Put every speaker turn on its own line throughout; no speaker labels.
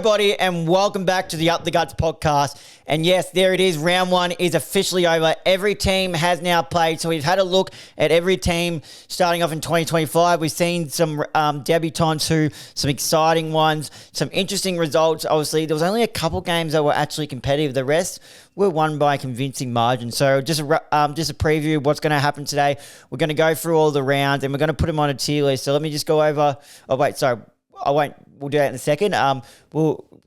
everybody, and welcome back to the Up the Guts podcast. And yes, there it is. Round one is officially over. Every team has now played. So we've had a look at every team starting off in 2025. We've seen some debutants some exciting ones, some interesting results. Obviously, there was only a couple games that were actually competitive. The rest were won by a convincing margin. So just a preview of what's going to happen today. We're going to go through all the rounds and we're going to put them on a tier list. So let me just go over. Oh, wait, sorry. I won't. We'll do that in a second. And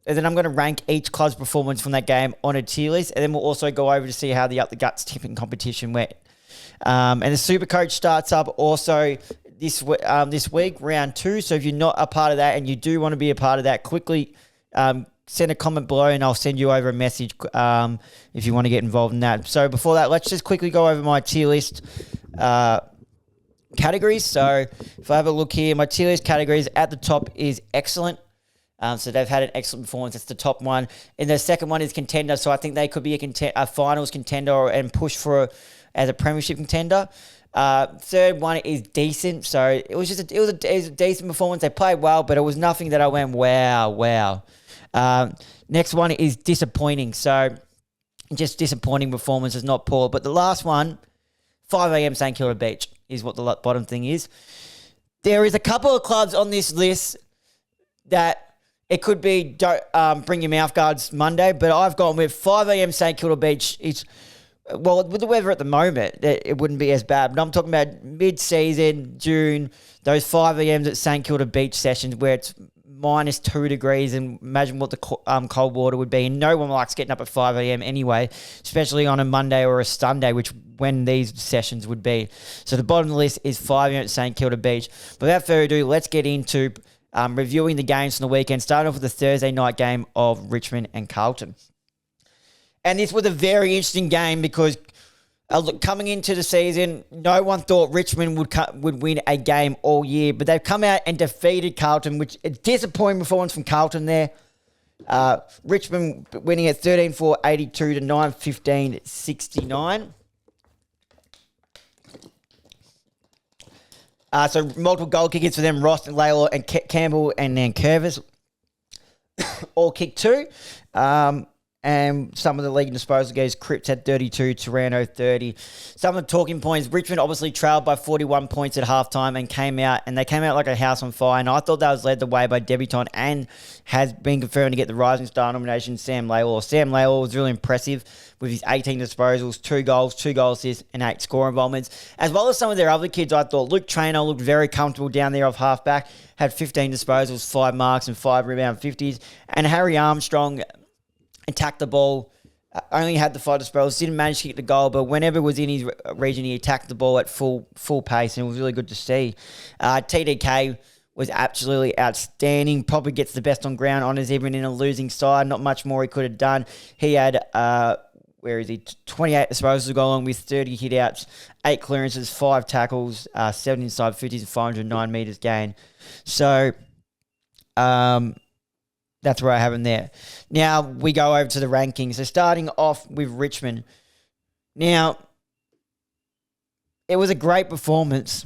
then I'm going to rank each club's performance from that game on a tier list, and then we'll also go over to see how the Up the Guts tipping competition went. And the Super Coach starts up also this week, round 2. So if you're not a part of that and you do want to be a part of that, quickly send a comment below, and I'll send you over a message if you want to get involved in that. So before that, let's just quickly go over my tier list. Categories. So if I have a look here, my tier list categories at the top is excellent. So they've had an excellent performance. That's the top one. And the second one is contender. So I think they could be a finals contender and push as a premiership contender. Third one is decent. So it was a decent performance. They played well, but it was nothing that I went wow. Next one is disappointing. So just disappointing performance is not poor. But the last one, 5 a.m. St Kilda Beach, is what the bottom thing is. There is a couple of clubs on this list that it could be don't bring your mouth guards Monday, but I've gone with 5 a.m. St Kilda Beach. With the weather at the moment, it wouldn't be as bad. But I'm talking about mid-season, June, those 5 a.m. at St Kilda Beach sessions where it's minus 2 degrees, and imagine what the cold water would be. And no one likes getting up at 5 a.m. anyway, especially on a Monday or a Sunday, when these sessions would be. So the bottom of the list is 5 a.m. at St Kilda Beach. But without further ado, let's get into reviewing the games from the weekend, starting off with the Thursday night game of Richmond and Carlton. And this was a very interesting game because coming into the season, no one thought Richmond would win a game all year, but they've come out and defeated Carlton, which is a disappointing performance from Carlton there. Richmond winning at 13-4, 82 to 9-15, 69. So multiple goal kickers for them, Ross and Layla and Campbell and then Curvis all kicked 2. And some of the league disposal games, Cripps had 32, Taranto 30. Some of the talking points, Richmond obviously trailed by 41 points at halftime and they came out like a house on fire. And I thought that was led the way by debutant and has been confirmed to get the Rising Star nomination, Sam Layla. Sam Layla was really impressive with his 18 disposals, 2 goals, 2 goal assists, and 8 score involvements. As well as some of their other kids, I thought Luke Traynor looked very comfortable down there off halfback, had 15 disposals, 5 marks, and 5 rebound 50s. And Harry Armstrong attacked the ball, only had the 5 disposals, didn't manage to kick the goal, but whenever it was in his region, he attacked the ball at full pace, and it was really good to see. TDK was absolutely outstanding, probably gets the best on ground honours even in a losing side, not much more he could have done. He had, 28 disposals to go along with 30 hit-outs, 8 clearances, 5 tackles, 7 inside 50s, and 509 metres gain. So, that's where I have him there. Now, we go over to the rankings. So, starting off with Richmond. Now, it was a great performance,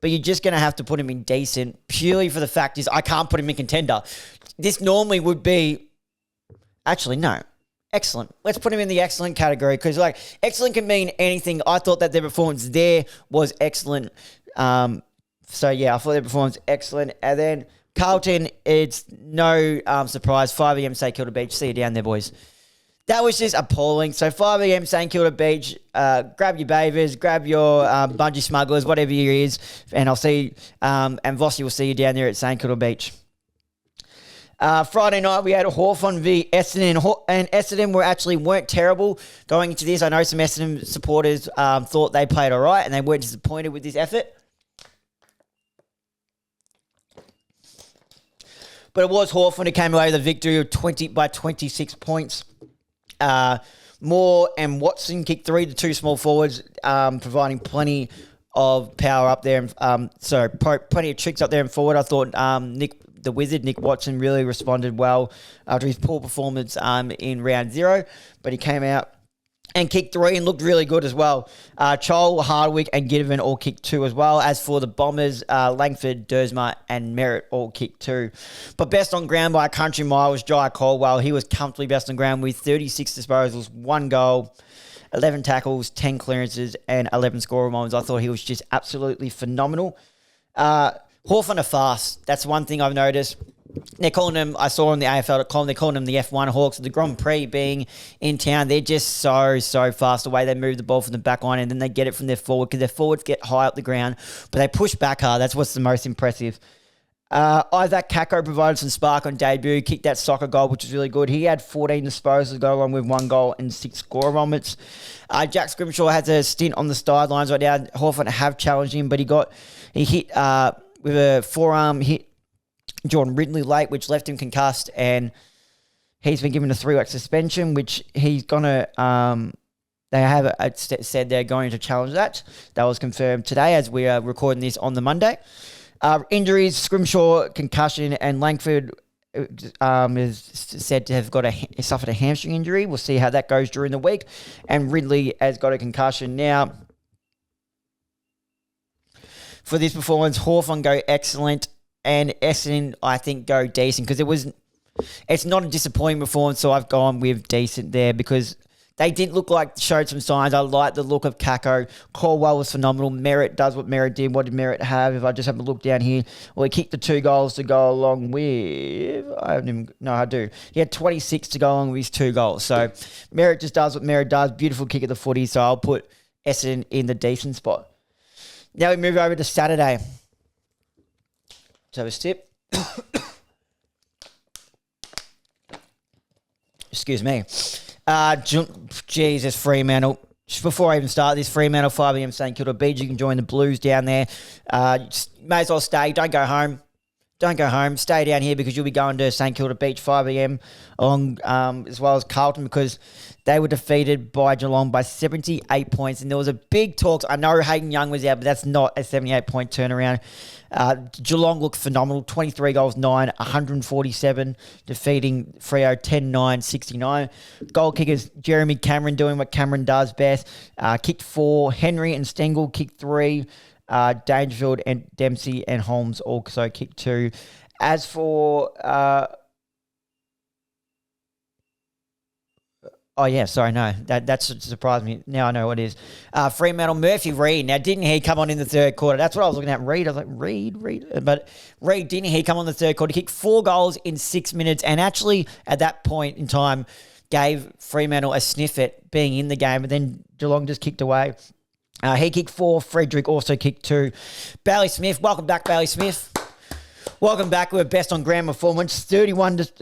but you're just going to have to put him in decent, purely for the fact is I can't put him in contender. This normally would be... Actually, no. Excellent. Let's put him in the excellent category because, excellent can mean anything. I thought that their performance there was excellent. I thought their performance was excellent. And then... Carlton, it's no surprise. 5 a.m. St Kilda Beach. See you down there, boys. That was just appalling. So 5 a.m. St Kilda Beach. Grab your bavers, grab your bungee smugglers, whatever you is, and I'll see. And Vossi will see you down there at St Kilda Beach. Friday night we had Hawthorn v Essendon, and Essendon weren't terrible going into this. I know some Essendon supporters thought they played all right, and they weren't disappointed with this effort. But it was Hawthorn who came away with a victory by 26 points. Moore and Watson kicked 3 to 2 small forwards, providing plenty of power up there. Plenty of tricks up there and forward. I thought Nick Watson really responded well after his poor performance in round 0. But he came out and kicked 3 and looked really good as well. Chol, Hardwick, and Gideon all kicked 2 as well. As for the Bombers, Langford, Dersma, and Merritt all kicked 2. But best on ground by a country mile was Jai Caldwell. He was comfortably best on ground with 36 disposals, 1 goal, 11 tackles, 10 clearances, and 11 scorer moments. I thought he was just absolutely phenomenal. Hawthorn are fast. That's one thing I've noticed. They're calling them, I saw on the AFL.com, they're calling them the F1 Hawks. The Grand Prix being in town, they're just so fast the way they move the ball from the back line, and then they get it from their forward because their forwards get high up the ground, but they push back hard. That's what's the most impressive. Isaac Kako provided some spark on debut, kicked that soccer goal, which was really good. He had 14 disposals, go along with 1 goal and 6 score moments. Jack Scrimshaw has a stint on the sidelines right now. Hawthorn have challenged him, but he hit with a forearm hit Jordan Ridley late, which left him concussed, and he's been given a 3-week suspension, which he's going to, they have said they're going to challenge that. That was confirmed today as we are recording this on the Monday. Injuries, Scrimshaw, concussion, and Langford is said to have suffered a hamstring injury. We'll see how that goes during the week. And Ridley has got a concussion. Now, for this performance, Hawthorn go excellent, and Essendon, I think, go decent because it's not a disappointing performance, so I've gone with decent there because they did look like showed some signs. I like the look of Kako. Caldwell was phenomenal. Merritt does what Merritt did. What did Merritt have? If I just have a look down here, well, he kicked the 2 goals to go along with. I do. He had 26 to go along with his 2 goals. So Merritt just does what Merritt does. Beautiful kick at the footy. So I'll put Essendon in the decent spot. Now we move over to Saturday. So a sip. Excuse me. Jesus, Fremantle. Just before I even start this, Fremantle, 5 a.m. St Kilda Beach. You can join the Blues down there. May as well stay. Don't go home. Don't go home. Stay down here because you'll be going to St Kilda Beach, 5 a.m. along as well as Carlton because they were defeated by Geelong by 78 points. And there was a big talk. I know Hayden Young was out, but that's not a 78-point turnaround. Geelong looked phenomenal. 23 goals, 9, 147, defeating Freo 10-9, 69. Goal kickers, Jeremy Cameron doing what Cameron does best. Kicked 4. Henry and Stengel kicked 3. Dangerfield and Dempsey and Holmes also kicked 2. As for... That surprised me. Now I know what it is. Fremantle, Murphy Reid. Now, didn't he come on in the third quarter? That's what I was looking at. Reid. I was like, Reid. But Reid, didn't he come on the third quarter? He kicked 4 goals in 6 minutes and actually, at that point in time, gave Fremantle a sniff at being in the game, but then Geelong just kicked away. He kicked 4. Frederick also kicked 2. Bailey Smith. Welcome back, Bailey Smith. Welcome back with a best on ground performance. 32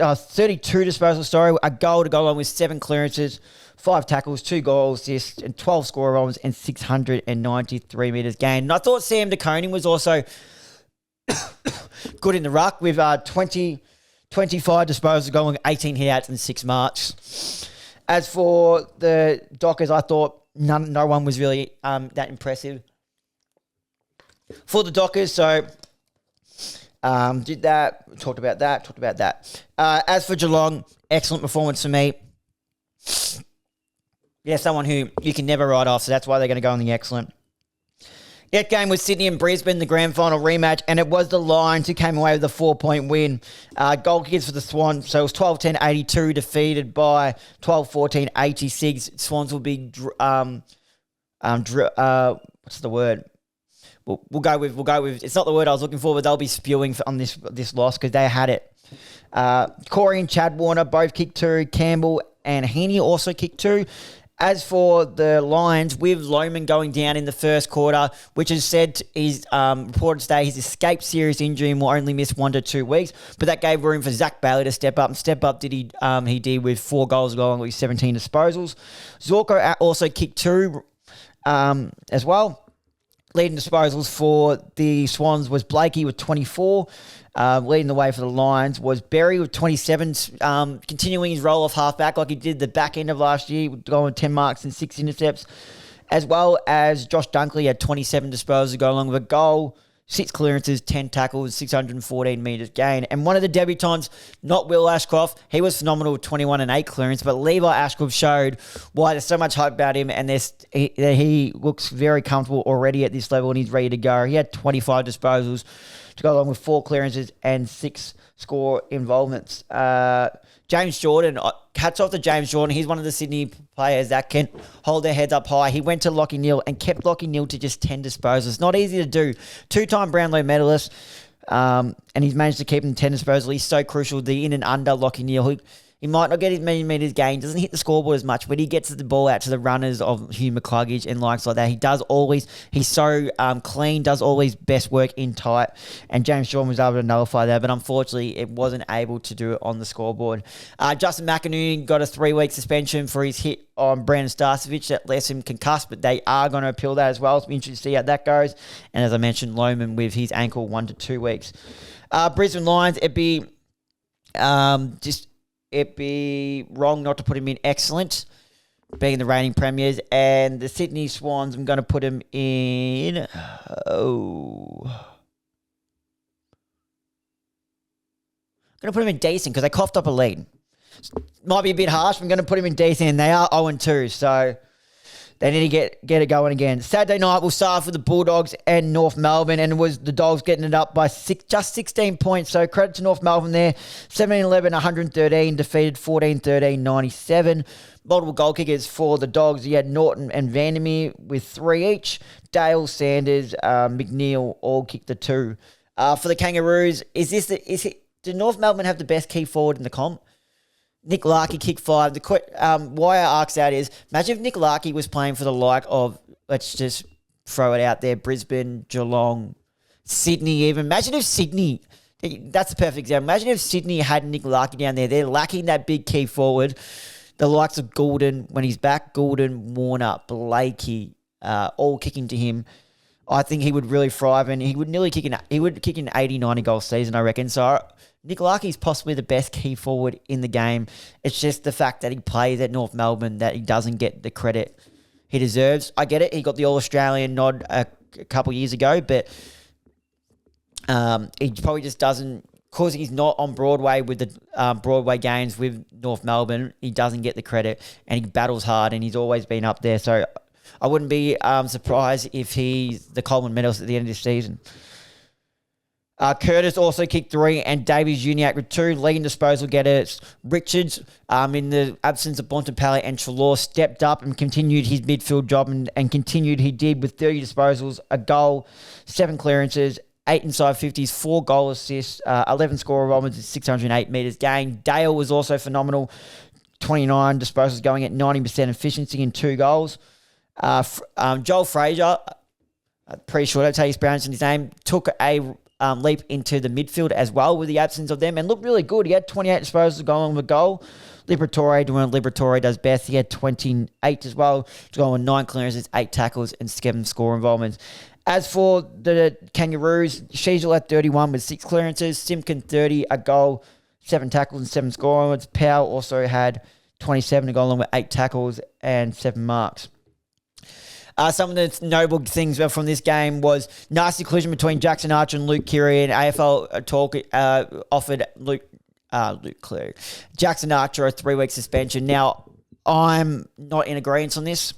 disposals, a goal to go along with 7 clearances, 5 tackles, 2 goals, assists, and 12 score runs, and 693 metres gained. And I thought Sam DeConing was also good in the ruck with 25 disposals going with 18 hit-outs and 6 marks. As for the Dockers, I thought no one was really that impressive. For the Dockers, so... did that, talked about that. As for Geelong, excellent performance for me. Yeah, someone who you can never write off, so that's why they're going to go on the excellent. That game was Sydney and Brisbane, the grand final rematch, and it was the Lions who came away with a 4-point win. Goal kickers for the Swans, so it was 12-10-82, defeated by 12-14-86. Swans will be, what's the word? We'll go with. It's not the word I was looking for, but they'll be spewing on this loss because they had it. Corey and Chad Warner both kicked 2. Campbell and Heaney also kicked 2. As for the Lions, with Lohman going down in the first quarter, which is said is reported today, he's escaped serious injury and will only miss 1 to 2 weeks. But that gave room for Zach Bailey to step up. And step up he did with 4 goals along with 17 disposals. Zorko also kicked 2 as well. Leading disposals for the Swans was Blakey with 24. Leading the way for the Lions was Berry with 27, continuing his role of halfback like he did the back end of last year, going 10 marks and 6 intercepts, as well as Josh Dunkley had 27 disposals to go along with a goal, 6 clearances, 10 tackles, 614 metres gain. And one of the debutants, not Will Ashcroft, he was phenomenal with 21 and 8 clearance, but Levi Ashcroft showed why there's so much hype about him, and he looks very comfortable already at this level, and he's ready to go. He had 25 disposals to go along with 4 clearances and 6 score involvements. James Jordan, hats off to James Jordan. He's one of the Sydney players that can hold their heads up high. He went to Lockie Neal and kept Lockie Neal to just 10 disposals. Not easy to do. 2-time Brownlow medalist, and he's managed to keep him 10 disposals. He's so crucial. The in and under Lockie Neal. He might not get his many metres gained, doesn't hit the scoreboard as much, but he gets the ball out to the runners of Hugh McCluggage and likes like that. He does always, he's so clean, does always best work in tight, and James Jordan was able to nullify that, but unfortunately it wasn't able to do it on the scoreboard. Justin McInerney got a 3-week suspension for his hit on Brandon Starcevich that left him concussed, but they are going to appeal that as well. It's interesting to see how that goes. And as I mentioned, Lohman with his ankle 1 to 2 weeks. Brisbane Lions, it'd be wrong not to put him in excellent, being the reigning premiers. And the Sydney Swans, I'm going to put him in... I'm going to put him in decent because they coughed up a lead. Might be a bit harsh, but I'm going to put him in decent. And they are 0-2, so they need to get it going again. Saturday night, we'll start off with the Bulldogs and North Melbourne, and it was the Dogs getting it up by just 16 points. So credit to North Melbourne there. 17-11, 113, defeated 14-13, 97. Multiple goal kickers for the Dogs. You had Norton and Vandermeer with 3 each. Dale, Sanders, McNeil all kicked the 2. For the Kangaroos, did North Melbourne have the best key forward in the comp? Nick Larkey kicked 5. Why I ask that is, imagine if Nick Larkey was playing for the like of, let's just throw it out there, Brisbane, Geelong, Sydney even. Imagine if Sydney, that's the perfect example. Imagine if Sydney had Nick Larkey down there. They're lacking that big key forward. The likes of Goulden, when he's back, Goulden, Warner, Blakey, all kicking to him. I think he would really thrive, and he would kick an 80, 90 goal season, I reckon. So Nick Larkey's possibly the best key forward in the game. It's just the fact that he plays at North Melbourne that he doesn't get the credit he deserves. I get it. He got the All-Australian nod a couple years ago, but he probably just doesn't, because he's not on Broadway with the Broadway games with North Melbourne, he doesn't get the credit, and he battles hard, and he's always been up there. So I wouldn't be surprised if he's the Coleman medalist at the end of this season. Curtis also kicked 3, and Davies Uniac with 2. Leading disposal getters. Richards, in the absence of Bontempelli and Trelaw, stepped up and continued his midfield job and continued he did with 30 disposals, a goal, 7 clearances, 8 inside 50s, 4 goal assists, 11 score involvements, 608 metres gained. Dale was also phenomenal. 29 disposals going at 90% efficiency and 2 goals. Joel Fraser, pretty sure that's how he's pronouncing his name, took a leap into the midfield as well with the absence of them and looked really good. He had 28 disposals going with a goal. Liberatore doing what Liberatore does best. He had 28 as well, going with 9 clearances, 8 tackles and 7 score involvements. As for the Kangaroos, Sheasel at 31 with 6 clearances, Simpkin 30, a goal, 7 tackles and 7 score involvements. Powell also had 27 to go along with 8 tackles and 7 marks. Some of the notable things from this game was nasty collision between Jackson Archer and Luke Cleary, and AFL talk offered Luke Cleary, Jackson Archer a 3-week suspension. Now, I'm not in agreement on this,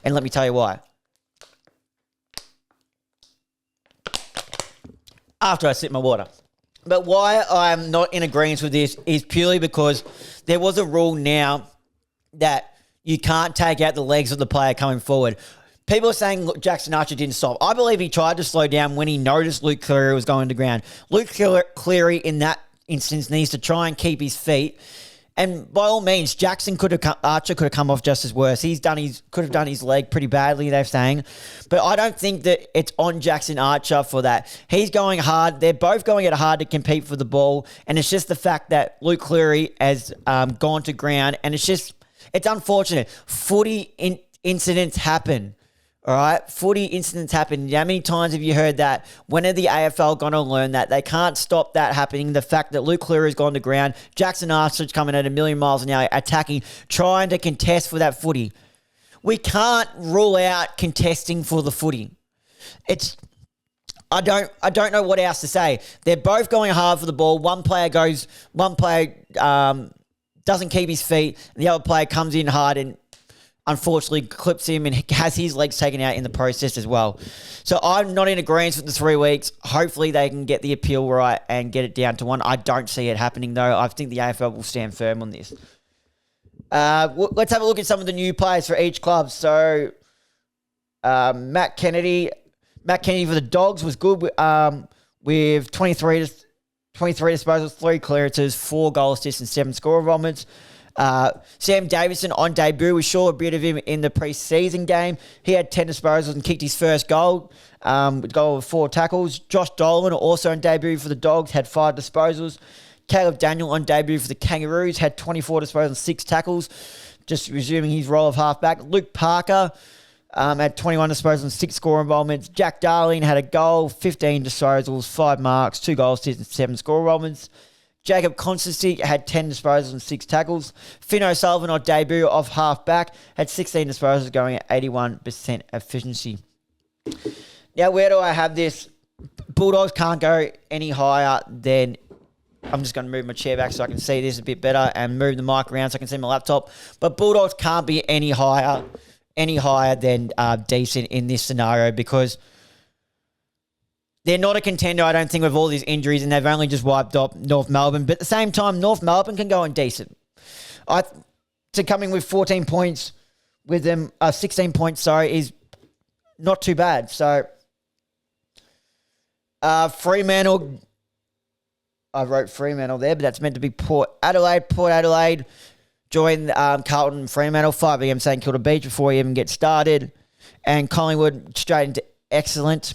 and let me tell you why. After I sip my water. But why I'm not in agreement with this is purely because there was a rule now that you can't take out the legs of the player coming forward. People are saying Jackson Archer didn't stop. I believe he tried to slow down when he noticed Luke Cleary was going to ground. Luke Cleary, in that instance, needs to try and keep his feet. And by all means, Archer could have come off just as worse. Could have done his leg pretty badly, they're saying. But I don't think that it's on Jackson Archer for that. He's going hard. They're both going at hard to compete for the ball. And it's just the fact that Luke Cleary has gone to ground. And it's unfortunate. Footy incidents happen. All right, footy incidents happen. How many times have you heard that? When are the AFL going to learn that? They can't stop that happening. The fact that Luke Cleary has gone to ground, Jackson Archer's coming at 1,000,000 miles an hour, attacking, trying to contest for that footy. We can't rule out contesting for the footy. I don't know what else to say. They're both going hard for the ball. One player doesn't keep his feet, and the other player comes in hard and unfortunately clips him and has his legs taken out in the process as well. So I'm not in agreement with the 3 weeks. Hopefully they can get the appeal right and get it down to 1. I don't see it happening though. I think the AFL will stand firm on this. Let's have a look at some of the new players for each club. So Matt Kennedy for the Dogs was good with 23 disposals, 3 clearances, 4 goal assists and 7 score involvements. Sam Davison on debut. We saw a bit of him in the pre-season game. He had 10 disposals and kicked his first goal, with goal with 4 tackles. Josh Dolan, also on debut for the Dogs, had 5 disposals. Caleb Daniel on debut for the Kangaroos, had 24 disposals and 6 tackles, just resuming his role of halfback. Luke Parker had 21 disposals and 6 score involvements. Jack Darling had a goal, 15 disposals, 5 marks, 2 goals, 6 and 7 score involvements. Jacob Constancy had 10 disposals and 6 tackles. Finn O'Sullivan on debut off half-back had 16 disposals going at 81% efficiency. Now, where do I have this? Bulldogs can't go any higher than... I'm just going to move my chair back so I can see this a bit better and move the mic around so I can see my laptop. But Bulldogs can't be any higher than decent in this scenario because... they're not a contender, I don't think, with all these injuries, and they've only just wiped up North Melbourne. But at the same time, North Melbourne can go on decent. To coming with 14 points with them, 16 points, is not too bad. So, Fremantle, I wrote Fremantle there, but that's meant to be Port Adelaide. Port Adelaide joined Carlton and Fremantle, 5 p.m. St Kilda Beach before you even get started. And Collingwood straight into excellent.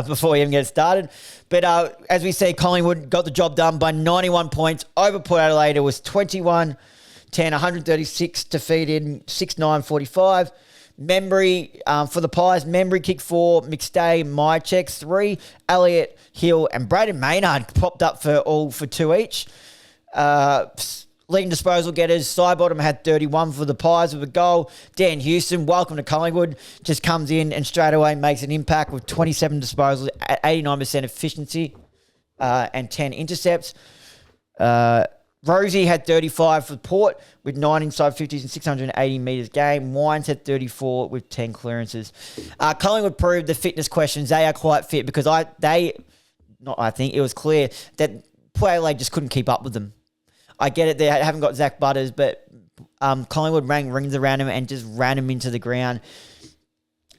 Before we even get started. But as we see, Collingwood got the job done by 91 points over Port Adelaide. It was 21-10, 136 defeated, 6-9-45. Membry for the Pies. Membry kicked 4, McStay, Mychek 3, Elliott, Hill, and Braden Maynard popped up for 2 each. Leading disposal getters, Sidebottom had 31 for the Pies with a goal. Dan Houston, welcome to Collingwood, just comes in and straight away makes an impact with 27 disposals at 89% efficiency and 10 intercepts. Rosie had 35 for Port with 9 inside 50s and 680 metres gained. Wines had 34 with 10 clearances. Collingwood proved the fitness questions. They are quite fit because it was clear that Port Adelaide just couldn't keep up with them. I get it, they haven't got Zach Butters, but Collingwood rang rings around him and just ran him into the ground.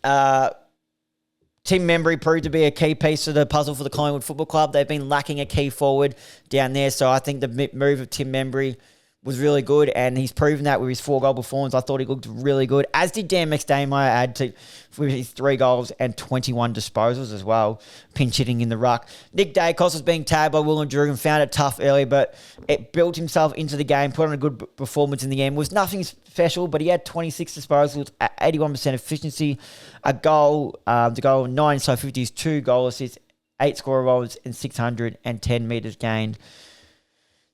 Tim Membry proved to be a key piece of the puzzle for the Collingwood Football Club. They've been lacking a key forward down there, so I think the move of Tim Membry was really good, and he's proven that with his 4-goal performance. I thought he looked really good, as did Dan McStay, I add, with his 3 goals and 21 disposals as well, pinch hitting in the ruck. Nick Dacos was being tagged by Will and Drew, found it tough early, but it built himself into the game, put on a good performance in the end. Was nothing special, but he had 26 disposals at 81% efficiency, a goal, the goal 9 inside 50s, 2 goal assists, 8 score rolls, and 610 metres gained.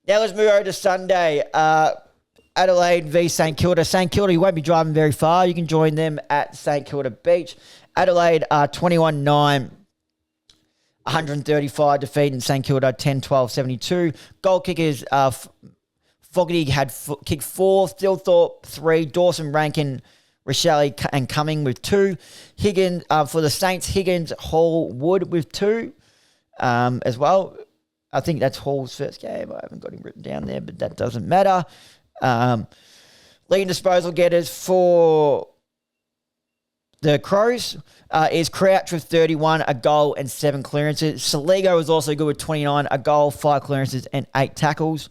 Now let's move over to Sunday. Adelaide v St Kilda. St Kilda, you won't be driving very far. You can join them at St Kilda Beach. Adelaide 21-9, 135 defeat in St Kilda, 10-12-72. Goal kickers, Fogarty had kicked 4, Stillthorpe 3, Dawson, Rankin, Rochelle and Cumming with 2. Higgins, for the Saints, Higgins, Hall, Wood with 2 as well. I think that's Hall's first game. I haven't got him written down there, but that doesn't matter. Leading disposal getters for the Crows is Crouch with 31, a goal and 7 clearances. Saligo was also good with 29, a goal, 5 clearances and 8 tackles.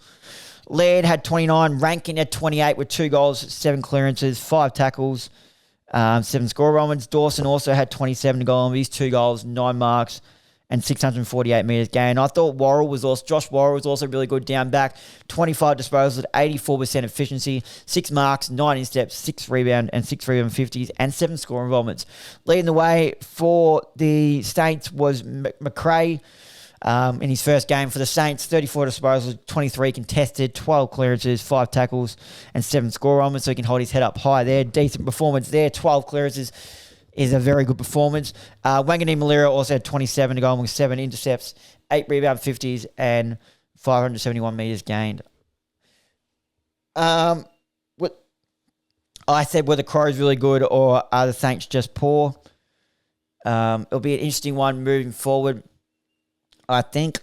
Laird had 29, Rankin had 28 with 2 goals, 7 clearances, 5 tackles, 7 score moments. Dawson also had 27 to go on with his 2 goals, 9 marks, and 648 metres gained. I thought Josh Worrell was also really good down back. 25 disposals at 84% efficiency, 6 marks, 9 in-steps, 6 rebound and 6 rebound 50s, and 7 score involvements. Leading the way for the Saints was McRae in his first game for the Saints. 34 disposals, 23 contested, 12 clearances, 5 tackles, and 7 score involvements, so he can hold his head up high there. Decent performance there, 12 clearances. is a very good performance. Wangani Malira also had 27 to go on with 7 intercepts, 8 rebound 50s, and 571 metres gained. What I said, were the Crows really good or are the Saints just poor? It'll be an interesting one moving forward. I think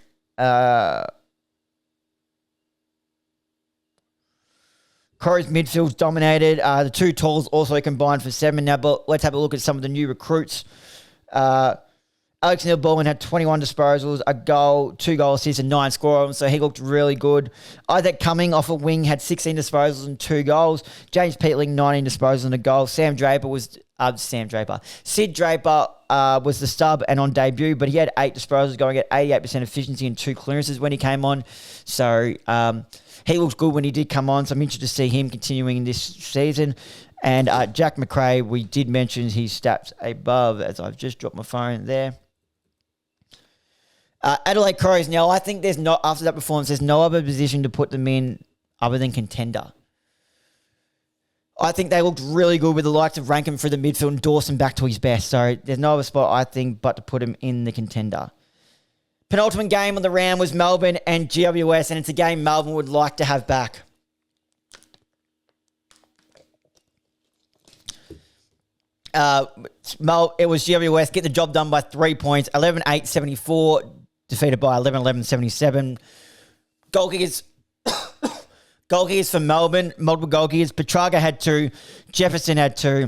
Crows midfield's dominated. The two talls also combined for 7. Now, but let's have a look at some of the new recruits. Alex Neil-Baldwin had 21 disposals, a goal, 2 goal assists, and 9 scorers, so he looked really good. Isaac Cumming off a wing had 16 disposals and 2 goals. James Peatling, 19 disposals and a goal. Sid Draper was the sub and on debut, but he had 8 disposals, going at 88% efficiency and 2 clearances when he came on. So he looks good when he did come on, so I'm interested to see him continuing this season. And Jack McRae, we did mention his stats above, as I've just dropped my phone there. Adelaide Crows. Now, I think after that performance, there's no other position to put them in other than contender. I think they looked really good with the likes of Rankin through the midfield and Dawson back to his best. So there's no other spot, I think, but to put him in the contender. Penultimate game on the round was Melbourne and GWS, and it's a game Melbourne would like to have back. It was GWS get the job done by 3 points, 11-8-74, defeated by 11-11-77. Goal kickers for Melbourne, multiple goal kickers. Petraga had 2, Jefferson had 2.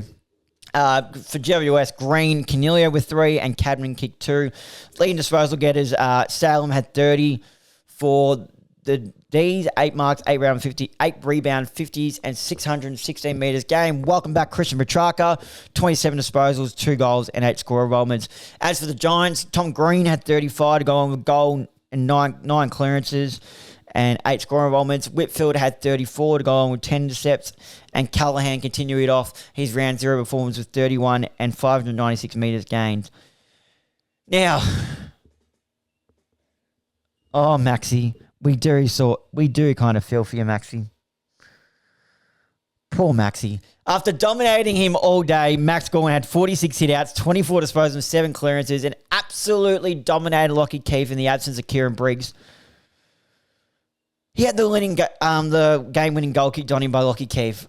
For GWS, Green, Canelio with 3, and Cadman kicked 2. Leading disposal getters, Salem had 30 for the D's, 8 marks, 8 rebound 50s, and 616 metres game. Welcome back, Christian Petrarca. 27 disposals, 2 goals, and 8 score involvements. As for the Giants, Tom Green had 35 to go on with goal and 9 clearances and 8 score involvements. Whitfield had 34 to go on with 10 intercepts, and Callahan continued off his round 0 performance with 31 and 596 metres gained. Now, Maxi. We do kind of feel for you, Maxi. Poor Maxi. After dominating him all day, Max Gorman had 46 hitouts, 24 disposals, 7 clearances, and absolutely dominated Lockie Keefe in the absence of Kieran Briggs. He had the game-winning goal kicked on him by Lockie Keefe.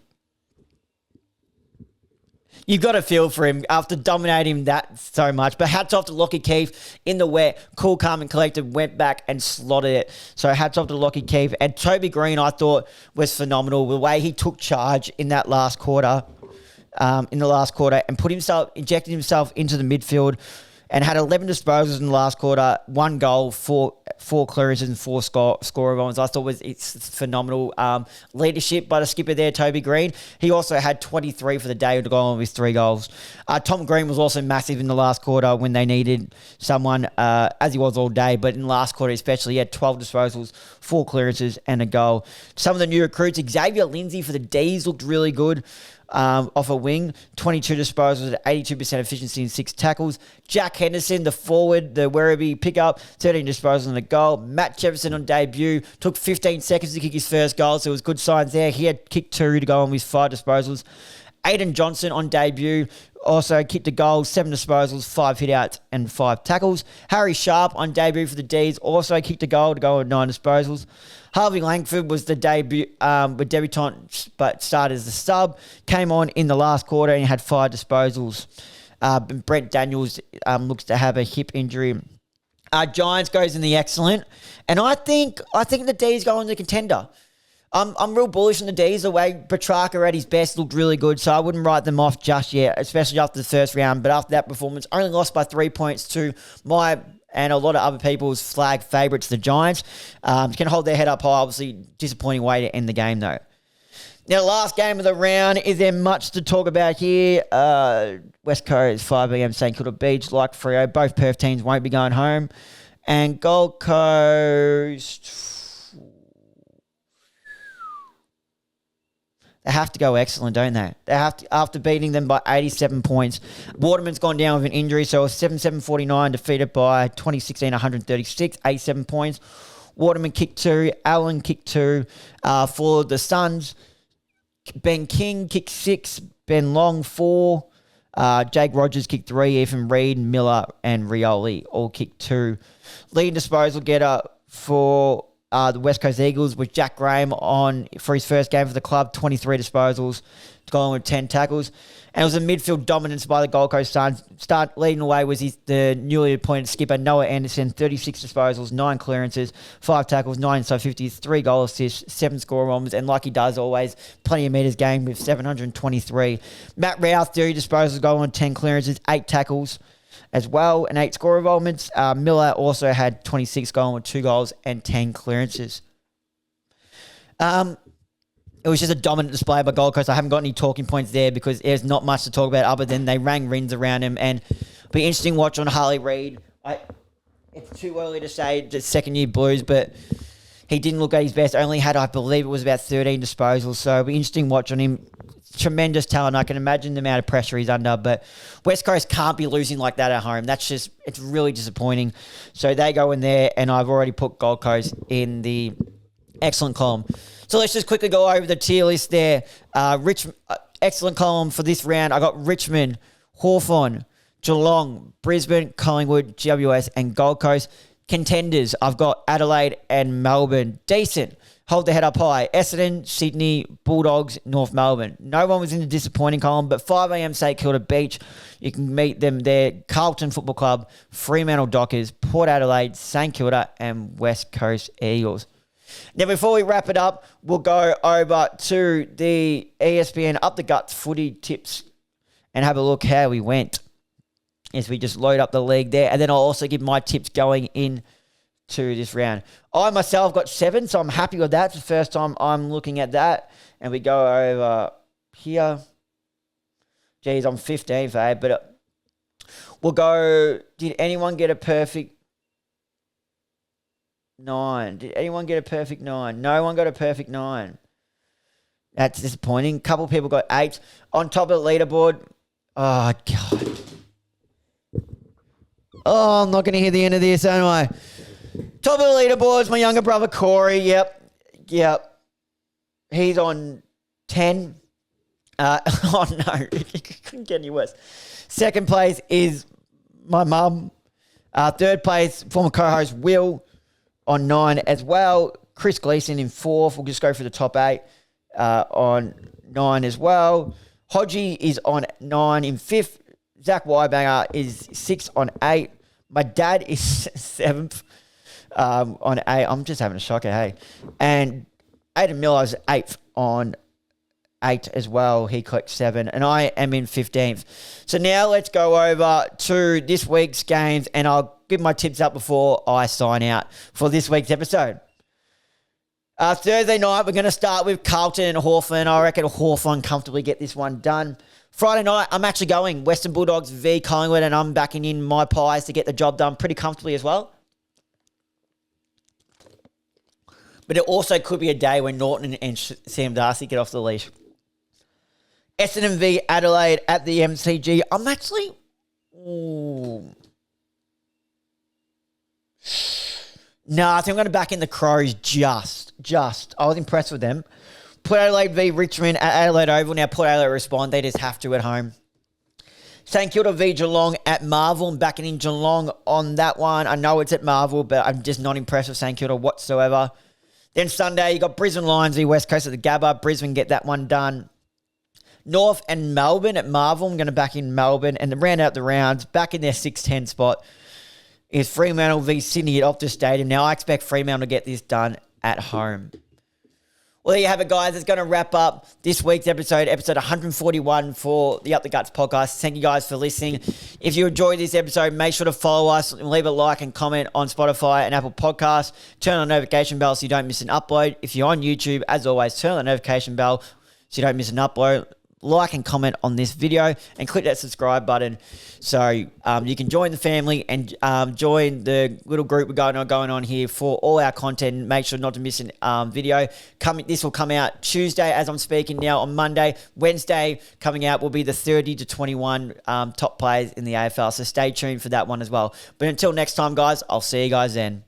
You've got to feel for him after dominating him that so much. But hats off to Lockie Keefe in the wet. Cool, calm, and collected. Went back and slotted it. So hats off to Lockie Keefe. And Toby Green, I thought, was phenomenal. The way he took charge in that last quarter, and injected himself into the midfield and had 11 disposals in the last quarter, 1 goal, 4 clearances and 4 score goals. I thought it's phenomenal leadership by the skipper there, Toby Green. He also had 23 for the day to go on with 3 goals. Tom Green was also massive in the last quarter when they needed someone, as he was all day, but in the last quarter especially, he had 12 disposals, 4 clearances and a goal. Some of the new recruits, Xavier Lindsay for the D's looked really good. Off a wing, 22 disposals at 82% efficiency and 6 tackles. Jack Henderson, the forward, the Werribee pickup, 13 disposals and a goal. Matt Jefferson on debut, took 15 seconds to kick his first goal, so it was good signs there. He had kicked 2 to go on with 5 disposals. Aidan Johnson on debut, also kicked a goal, 7 disposals, 5 hitouts and 5 tackles. Harry Sharp on debut for the D's, also kicked a goal to go with 9 disposals. Harvey Langford was the debutant, but started as the sub. Came on in the last quarter and had 5 disposals. Brent Daniels looks to have a hip injury. Giants goes in the excellent, and I think the D's go in the contender. I'm real bullish on the D's. The way Petrarca at his best looked really good, so I wouldn't write them off just yet, especially after the first round. But after that performance, only lost by 3 points to my and a lot of other people's flag favourites, the Giants. Can hold their head up high. Obviously, disappointing way to end the game, though. Now, the last game of the round. Is there much to talk about here? West Coast, 5 p.m, St Kilda Beach, like Freo. Both Perth teams won't be going home. And Gold Coast, they have to go excellent, don't they? They have to, after beating them by 87 points. Waterman's gone down with an injury, so 7-7-49, defeated by 2016-136, 87 points. Waterman kicked 2, Allen kicked 2. For the Suns, Ben King kicked 6, Ben Long 4. Jake Rogers kicked 3. Ethan Reed, Miller, and Rioli all kicked 2. Leading disposal getter for the West Coast Eagles was Jack Graham for his first game for the club, 23 disposals, going with 10 tackles. And it was a midfield dominance by the Gold Coast Suns. Leading away was the newly appointed skipper, Noah Anderson, 36 disposals, 9 clearances, 5 tackles, 9 inside 50s, 3 goal assists, 7 score bombs, and like he does always, plenty of metres gained with 723. Matt Rouse, 30 disposals, goal on 10 clearances, 8 tackles as well, and 8 score involvements. Miller also had 26 goals with 2 goals and 10 clearances. It was just a dominant display by Gold Coast. I haven't got any talking points there because there's not much to talk about other than they rang rings around him. And it'll be interesting watch on Harley Reid. It's too early to say the second-year Blues, but he didn't look at his best. Only had, I believe it was about 13 disposals. So it'll be interesting watch on him. Tremendous talent. I can imagine the amount of pressure he's under, but West Coast can't be losing like that at home. It's really disappointing. So they go in there, and I've already put Gold Coast in the excellent column. So let's just quickly go over the tier list there. Excellent column for this round. I got Richmond, Hawthorn, Geelong, Brisbane, Collingwood, GWS, and Gold Coast. Contenders, I've got Adelaide and Melbourne. Decent. Hold the head up high. Essendon, Sydney, Bulldogs, North Melbourne. No one was in the disappointing column, but 5 a.m. St Kilda Beach. You can meet them there. Carlton Football Club, Fremantle Dockers, Port Adelaide, St Kilda, and West Coast Eagles. Now, before we wrap it up, we'll go over to the ESPN Up the Guts footy tips and have a look how we went as we just load up the league there. And then I'll also give my tips going into this round. I myself got 7, so I'm happy with that. It's the first time I'm looking at that. And we go over here. Geez, I'm 15th, eh? But we'll go, did anyone get a perfect 9? Did anyone get a perfect 9? No one got a perfect 9. That's disappointing. A couple of people got 8. On top of the leaderboard. Oh, God. Oh, I'm not going to hear the end of this, am I? Top of the leaderboard is my younger brother, Corey. Yep. He's on 10. Oh, no. It couldn't get any worse. Second place is my mum. Third place, former co-host Will, on 9 as well. Chris Gleason in 4th. We'll just go for the top 8 on 9 as well. Hodgie is on 9 in 5th. Zach Weibanger is 6th on 8. My dad is 7th on 8. I'm just having a shocker, hey. And Aidan Miller's 8th on 8 as well. He collects 7. And I am in 15th. So now let's go over to this week's games, and I'll give my tips up before I sign out for this week's episode. Thursday night, we're going to start with Carlton and Hawthorn. I reckon Hawthorn comfortably get this one done. Friday night, I'm actually going Western Bulldogs v Collingwood, and I'm backing in my Pies to get the job done pretty comfortably as well. But it also could be a day when Norton and Sam Darcy get off the leash. Essendon v Adelaide at the MCG. I'm actually... Ooh. No, I think I'm going to back in the Crows just. I was impressed with them. Port Adelaide v Richmond at Adelaide Oval. Now, Port Adelaide respond. They just have to at home. St Kilda v Geelong at Marvel. I'm backing in Geelong on that one. I know it's at Marvel, but I'm just not impressed with St Kilda whatsoever. Then Sunday, you got Brisbane Lions v West Coast at the Gabba. Brisbane get that one done. North and Melbourne at Marvel. I'm going to back in Melbourne. And to round out the rounds, back in their 6-10 spot is Fremantle v Sydney at Optus Stadium. Now, I expect Fremantle to get this done at home. Well, there you have it, guys. It's going to wrap up this week's episode 141 for the Up the Guts podcast. Thank you guys for listening. If you enjoyed this episode, make sure to follow us and leave a like and comment on Spotify and Apple Podcasts. Turn on the notification bell so you don't miss an upload. If you're on YouTube, as always, turn on the notification bell so you don't miss an upload. Like and comment on this video and click that subscribe button so you can join the family and join the little group we're going on here for all our content. Make sure not to miss a video. This will come out Tuesday as I'm speaking now on Monday. Wednesday coming out will be the 30 to 21 top players in the AFL. So stay tuned for that one as well. But until next time, guys, I'll see you guys then.